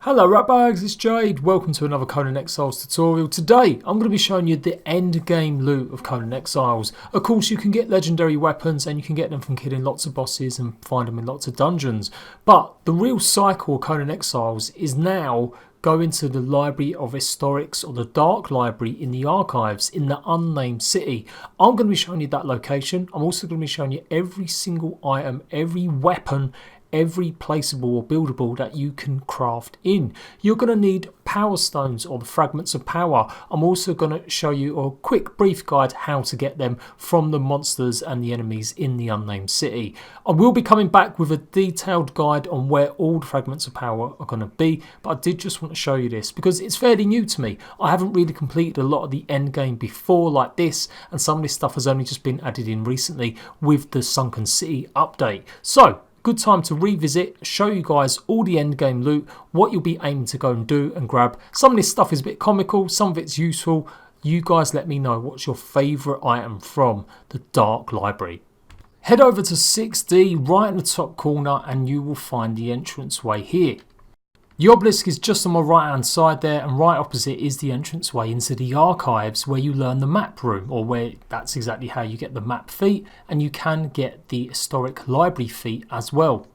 Hello ratbags, it's Jade. Welcome to another Conan Exiles tutorial. Today I'm going to be showing you the end game loot of Conan Exiles. Of course you can get legendary weapons and you can get them from killing lots of bosses and find them in lots of dungeons. But the real cycle of Conan Exiles is now go into the Library of Historics or the Dark Library in the archives in the unnamed city. I'm going to be showing you that location. I'm also going to be showing you every single item, every weapon, every placeable or buildable that you can craft in. You're going to need power stones or the fragments of power. I'm also going to show you a quick brief guide how to get them from the monsters and the enemies in the unnamed city. I will be coming back with a detailed guide on where all the fragments of power are going to be, but I did just want to show you this because it's fairly new to me. I haven't really completed a lot of the end game before like this, and some of this stuff has only just been added in recently with the Sunken City update. So good time to revisit, show you guys all the end game loot, what you'll be aiming to go and do and grab. Some of this stuff is a bit comical, some of it's useful. You guys let me know what's your favourite item from the Dark Library. Head over to 6D right in the top corner and you will find the entranceway here. The obelisk is just on my right hand side there, and right opposite is the entranceway into the archives where you learn the map room, or where that's exactly how you get the map feat, and you can get the historic library feat as well.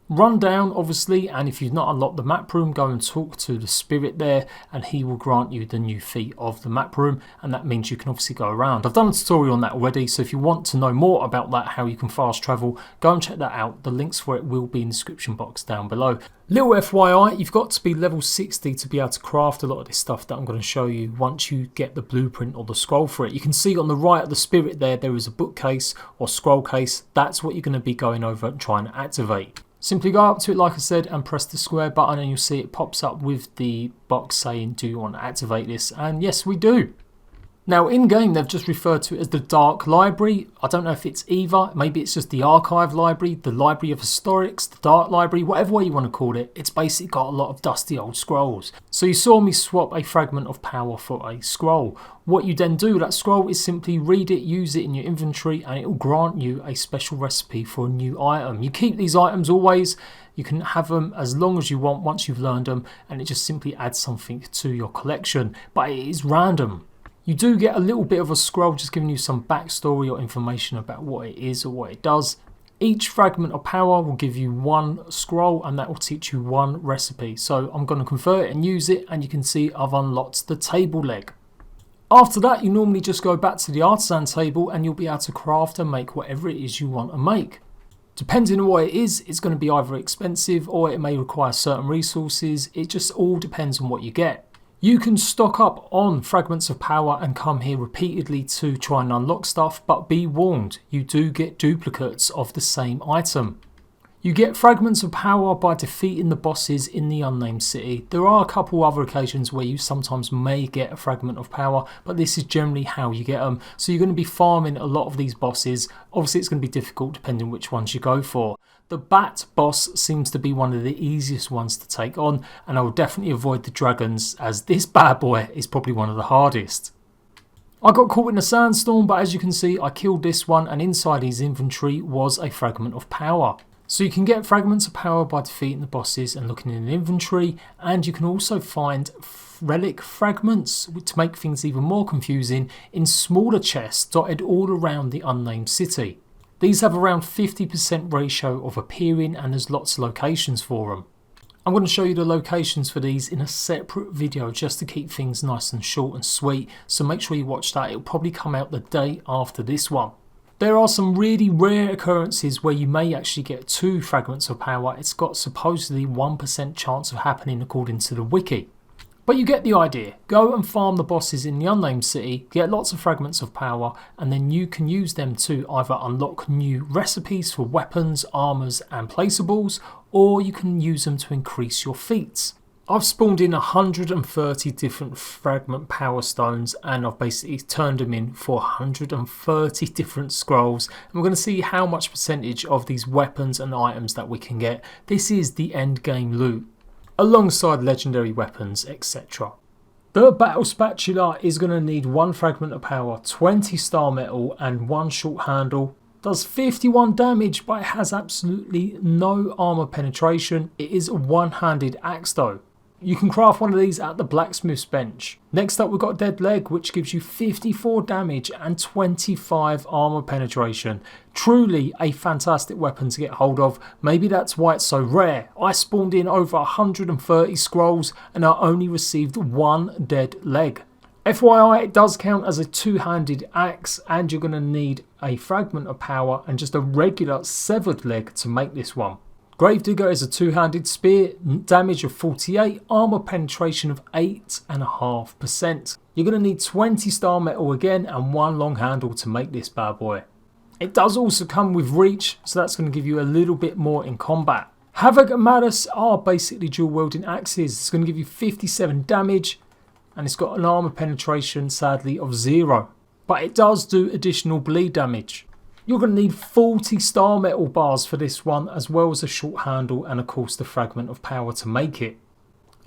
Run down obviously, and if you've not unlocked the map room, go and talk to the spirit there and he will grant you the new feat of the map room, and that means you can obviously go around. I've done a tutorial on that already, so if you want to know more about that, how you can fast travel, go and check that out. The links for it will be in the description box down below. Little FYI, you've got to be level 60 to be able to craft a lot of this stuff that I'm going to show you once you get the blueprint or the scroll for it. You can see on the right of the spirit there is a bookcase or scroll case. That's what you're going to be going over and trying to activate. Simply go up to it like I said and press the square button and you'll see it pops up with the box saying do you want to activate this, and yes we do. Now in game they've just referred to it as the Dark Library. I don't know if it's either, maybe it's just the Archive Library, the Library of Historics, the Dark Library, whatever way you want to call it. It's basically got a lot of dusty old scrolls. So you saw me swap a fragment of power for a scroll. What you then do with that scroll is simply read it, use it in your inventory, and it will grant you a special recipe for a new item. You keep these items always. You can have them as long as you want once you've learned them, and it just simply adds something to your collection, but it is random. You do get a little bit of a scroll just giving you some backstory or information about what it is or what it does. Each fragment of power will give you one scroll and that will teach you one recipe. So I'm going to convert it and use it, and you can see I've unlocked the table leg. After that you normally just go back to the artisan table and you'll be able to craft and make whatever it is you want to make. Depending on what it is, it's going to be either expensive or it may require certain resources. It just all depends on what you get. You can stock up on fragments of power and come here repeatedly to try and unlock stuff, but be warned, you do get duplicates of the same item. You get fragments of power by defeating the bosses in the unnamed city. There are a couple other occasions where you sometimes may get a fragment of power, but this is generally how you get them. So you're going to be farming a lot of these bosses. Obviously it's going to be difficult depending which ones you go for. The bat boss seems to be one of the easiest ones to take on, and I will definitely avoid the dragons as this bad boy is probably one of the hardest. I got caught in a sandstorm, but as you can see I killed this one, and inside his inventory was a fragment of power. So you can get fragments of power by defeating the bosses and looking in the inventory, and you can also find relic fragments to make things even more confusing in smaller chests dotted all around the unnamed city. These have around 50% ratio of appearing, and there's lots of locations for them. I'm going to show you the locations for these in a separate video just to keep things nice and short and sweet, so make sure you watch that. It'll probably come out the day after this one. There are some really rare occurrences where you may actually get 2 fragments of power. It's got supposedly 1% chance of happening according to the wiki. But you get the idea. Go and farm the bosses in the unnamed city, get lots of fragments of power, and then you can use them to either unlock new recipes for weapons, armors and placeables, or you can use them to increase your feats. I've spawned in 130 different fragment power stones, and I've basically turned them in for 130 different scrolls, and we're going to see how much percentage of these weapons and items that we can get. This is the end game loot, alongside legendary weapons, etc. The battle spatula is going to need 1 fragment of power, 20 star metal and 1 short handle. Does 51 damage, but it has absolutely no armor penetration. It is a one-handed axe though. You can craft one of these at the blacksmith's bench. Next up we've got Dead Leg, which gives you 54 damage and 25 armor penetration. Truly a fantastic weapon to get hold of. Maybe that's why it's so rare. I spawned in over 130 scrolls and I only received one Dead Leg. FYI, it does count as a two-handed axe, and you're going to need a Fragment of Power and just a regular severed leg to make this one. Gravedigger is a two-handed spear, damage of 48, armor penetration of 8.5%. You're going to need 20 star metal again and one long handle to make this bad boy. It does also come with reach, so that's going to give you a little bit more in combat. Havoc and Malice are basically dual wielding axes. It's going to give you 57 damage. And it's got an armor penetration, sadly, of 0. But it does do additional bleed damage. You're going to need 40 star metal bars for this one, as well as a short handle and of course the Fragment of Power to make it.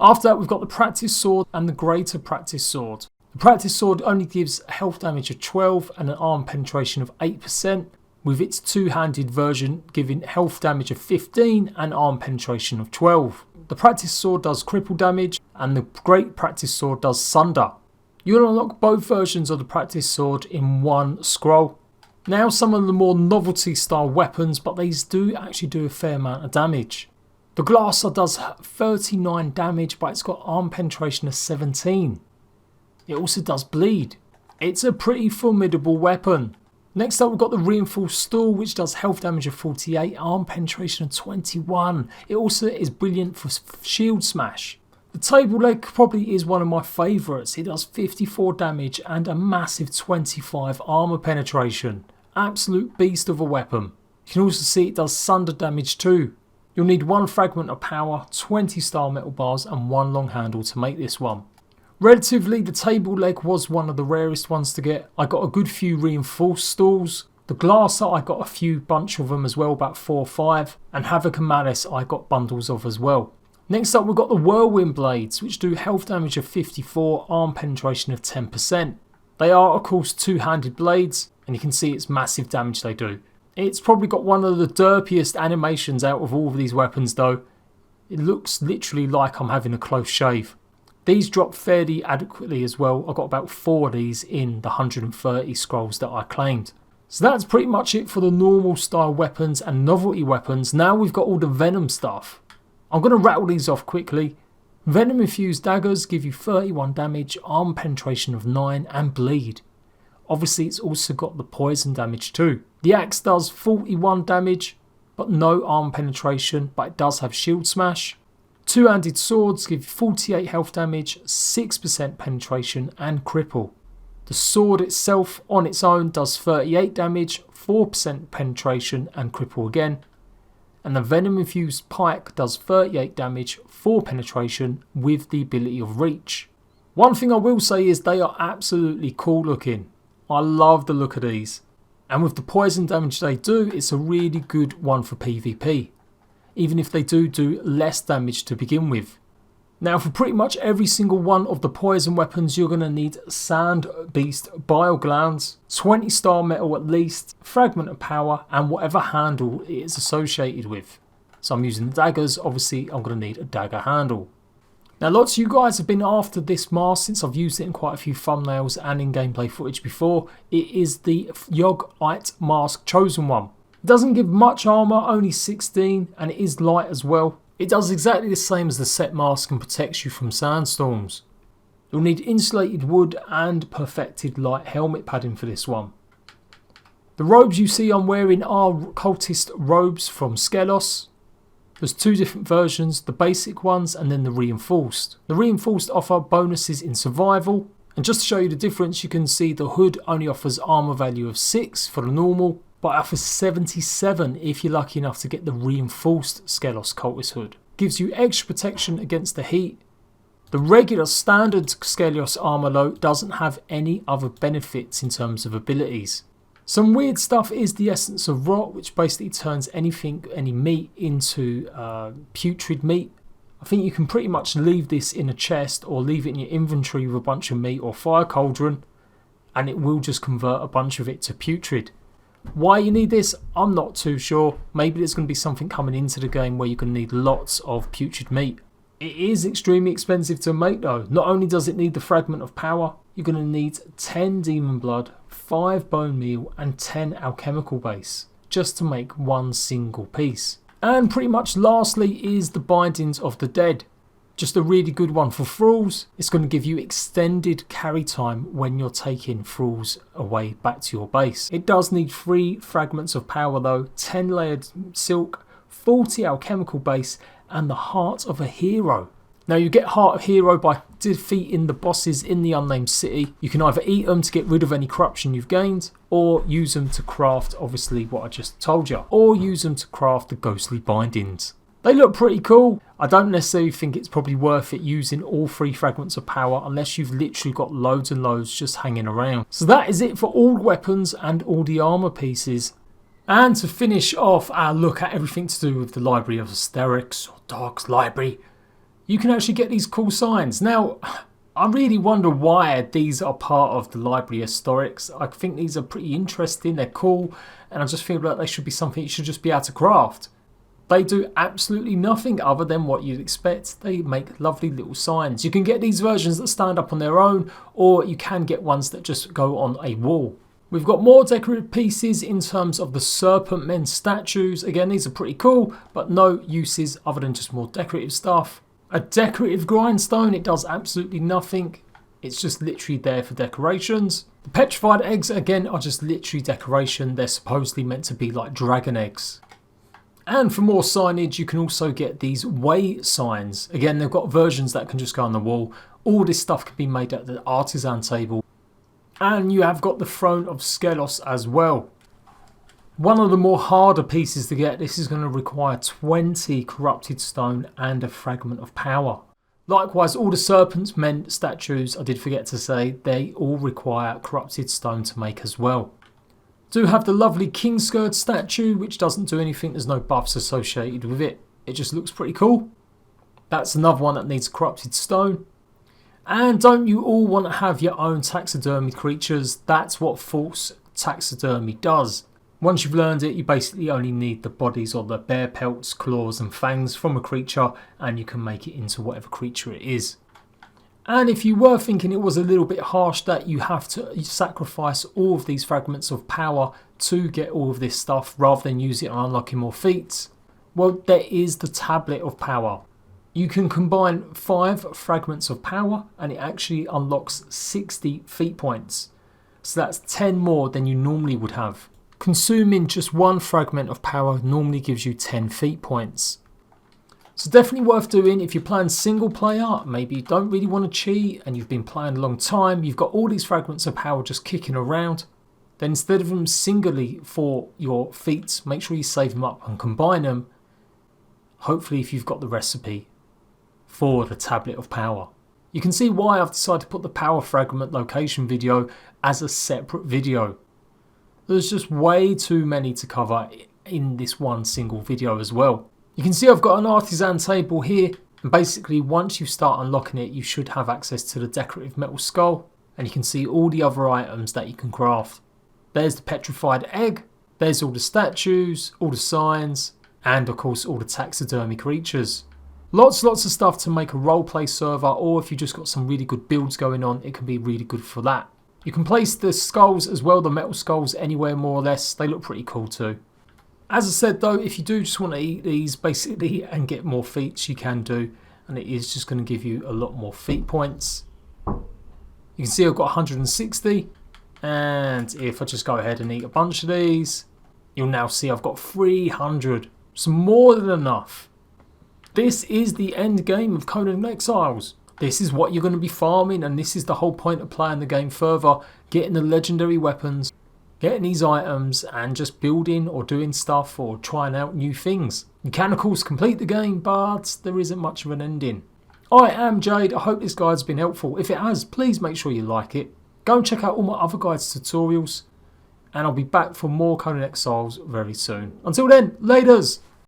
After that we've got the Practice Sword and the Greater Practice Sword. The Practice Sword only gives health damage of 12 and an arm penetration of 8%, with its two-handed version giving health damage of 15 and arm penetration of 12. The Practice Sword does cripple damage and the Great Practice Sword does sunder. You'll unlock both versions of the Practice Sword in one scroll. Now some of the more novelty style weapons, but these do actually do a fair amount of damage. The Glasser does 39 damage, but it's got arm penetration of 17. It also does bleed. It's a pretty formidable weapon. Next up we've got the Reinforced Stool, which does health damage of 48, arm penetration of 21. It also is brilliant for shield smash. The Table Leg probably is one of my favourites. It does 54 damage and a massive 25 armor penetration. Absolute beast of a weapon. You can also see it does sunder damage too. You'll need one Fragment of Power, 20 star metal bars and one long handle to make this one. Relatively, the Table Leg was one of the rarest ones to get. I got a good few Reinforced Stools. The Glasser, I got a few bunch of them as well, about 4 or 5. And Havoc and Malice I got bundles of as well. Next up we've got the Whirlwind Blades, which do health damage of 54, arm penetration of 10%. They are of course two-handed blades, and you can see it's massive damage they do. It's probably got one of the derpiest animations out of all of these weapons though. It looks literally like I'm having a close shave. These drop fairly adequately as well. I got about 4 of these in the 130 scrolls that I claimed. So that's pretty much it for the normal style weapons and novelty weapons. Now we've got all the Venom stuff. I'm going to rattle these off quickly. Venom infused daggers give you 31 damage, arm penetration of 9 and bleed. Obviously it's also got the poison damage too. The axe does 41 damage but no arm penetration, but it does have shield smash. Two-handed swords give you 48 health damage, 6% penetration and cripple. The sword itself on its own does 38 damage, 4% penetration and cripple again. And the Venom infused pike does 38 damage, 4 penetration with the ability of reach. One thing I will say is they are absolutely cool looking. I love the look of these. And with the poison damage they do, it's a really good one for PvP. Even if they do less damage to begin with. Now for pretty much every single one of the poison weapons you're going to need Sand Beast Bile Glands, 20 star metal at least, Fragment of Power and whatever handle it is associated with. So I'm using the daggers, obviously I'm going to need a dagger handle. Now lots of you guys have been after this mask since I've used it in quite a few thumbnails and in gameplay footage before. It is the Yogg-Ite Mask Chosen One. It doesn't give much armor, only 16, and it is light as well. It does exactly the same as the set mask and protects you from sandstorms. You'll need insulated wood and perfected light helmet padding for this one. The robes you see I'm wearing are cultist robes from Skelos. There's 2 different versions, the basic ones and then the reinforced. The reinforced offer bonuses in survival, and just to show you the difference, you can see the hood only offers armor value of 6 for the normal, but offers 77 if you're lucky enough to get the reinforced Skelos Cultist hood. Gives you extra protection against the heat. The regular standard Skelos armor though doesn't have any other benefits in terms of abilities. Some weird stuff is the Essence of Rot, which basically turns any meat into putrid meat. I think you can pretty much leave this in a chest or leave it in your inventory with a bunch of meat or fire cauldron, and it will just convert a bunch of it to putrid. Why you need this, I'm not too sure. Maybe there's going to be something coming into the game where you're going to need lots of putrid meat. It is extremely expensive to make though. Not only does it need the Fragment of Power, you're going to need 10 Demon Blood, 5 Bone Meal and 10 Alchemical Base just to make one single piece. And pretty much lastly is the Bindings of the Dead. Just a really good one for thralls. It's going to give you extended carry time when you're taking thralls away back to your base. It does need 3 Fragments of Power though, 10 Layered Silk, 40 Alchemical Base and the Heart of a Hero. Now you get Heart of Hero by defeating the bosses in the Unnamed City. You can either eat them to get rid of any corruption you've gained, or use them to craft obviously what I just told you, or use them to craft the Ghostly Bindings. They look pretty cool. I don't necessarily think it's probably worth it using all 3 Fragments of Power unless you've literally got loads and loads just hanging around. So that is it for all the weapons and all the armour pieces. And to finish off our look at everything to do with the Library of Asterix, or Dark's Library, you can actually get these cool signs. Now, I really wonder why these are part of the Library of Asterix. I think these are pretty interesting, they're cool, and I just feel like they should be something you should just be able to craft. They do absolutely nothing other than what you'd expect. They make lovely little signs. You can get these versions that stand up on their own, or you can get ones that just go on a wall. We've got more decorative pieces in terms of the Serpent Men statues. Again, these are pretty cool, but no uses other than just more decorative stuff. A decorative grindstone, it does absolutely nothing. It's just literally there for decorations. The petrified eggs, again, are just literally decoration. They're supposedly meant to be like dragon eggs. And for more signage, you can also get these way signs. Again, they've got versions that can just go on the wall. All this stuff can be made at the artisan table. And you have got the Throne of Skelos as well. One of the more harder pieces to get, this is going to require 20 Corrupted Stone and a Fragment of Power. Likewise, all the Serpent Men statues, I did forget to say, they all require Corrupted Stone to make as well. Do have the lovely Kingscourge statue, which doesn't do anything, there's no buffs associated with it. It just looks pretty cool. That's another one that needs Corrupted Stone. And don't you all want to have your own taxidermy creatures? That's what false taxidermy does. Once you've learned it, you basically only need the bodies or the bear pelts, claws and fangs from a creature, and you can make it into whatever creature it is. And if you were thinking it was a little bit harsh that you have to sacrifice all of these Fragments of Power to get all of this stuff rather than use it on unlocking more feats, well, there is the Tablet of Power. You can combine 5 Fragments of Power and it actually unlocks 60 feat points. So that's 10 more than you normally would have. Consuming just 1 Fragment of Power normally gives you 10 feat points. So definitely worth doing if you're playing single player, maybe you don't really want to cheat and you've been playing a long time, you've got all these Fragments of Power just kicking around, then instead of them singly for your feats, make sure you save them up and combine them, hopefully if you've got the recipe for the Tablet of Power. You can see why I've decided to put the Power Fragment location video as a separate video. There's just way too many to cover in this one single video as well. You can see I've got an artisan table here, and basically once you start unlocking it you should have access to the decorative metal skull, and you can see all the other items that you can craft. There's the petrified egg, there's all the statues, all the signs, and of course all the taxidermy creatures. Lots of stuff to make a roleplay server, or if you just got some really good builds going on, it can be really good for that. You can place the skulls as well, the metal skulls, anywhere more or less. They look pretty cool too. As I said though, if you do just want to eat these basically and get more feats, you can do. And it is just going to give you a lot more feat points. You can see I've got 160. And if I just go ahead and eat a bunch of these, you'll now see I've got 300. So more than enough. This is the end game of Conan Exiles. This is what you're going to be farming, and this is the whole point of playing the game further. Getting the legendary weapons, getting these items, and just building or doing stuff or trying out new things. You can of course complete the game, but there isn't much of an ending. I am Jade. I hope this guide's been helpful. If it has, please make sure you like it. Go and check out all my other guides tutorials, and I'll be back for more Conan Exiles very soon. Until then, laters!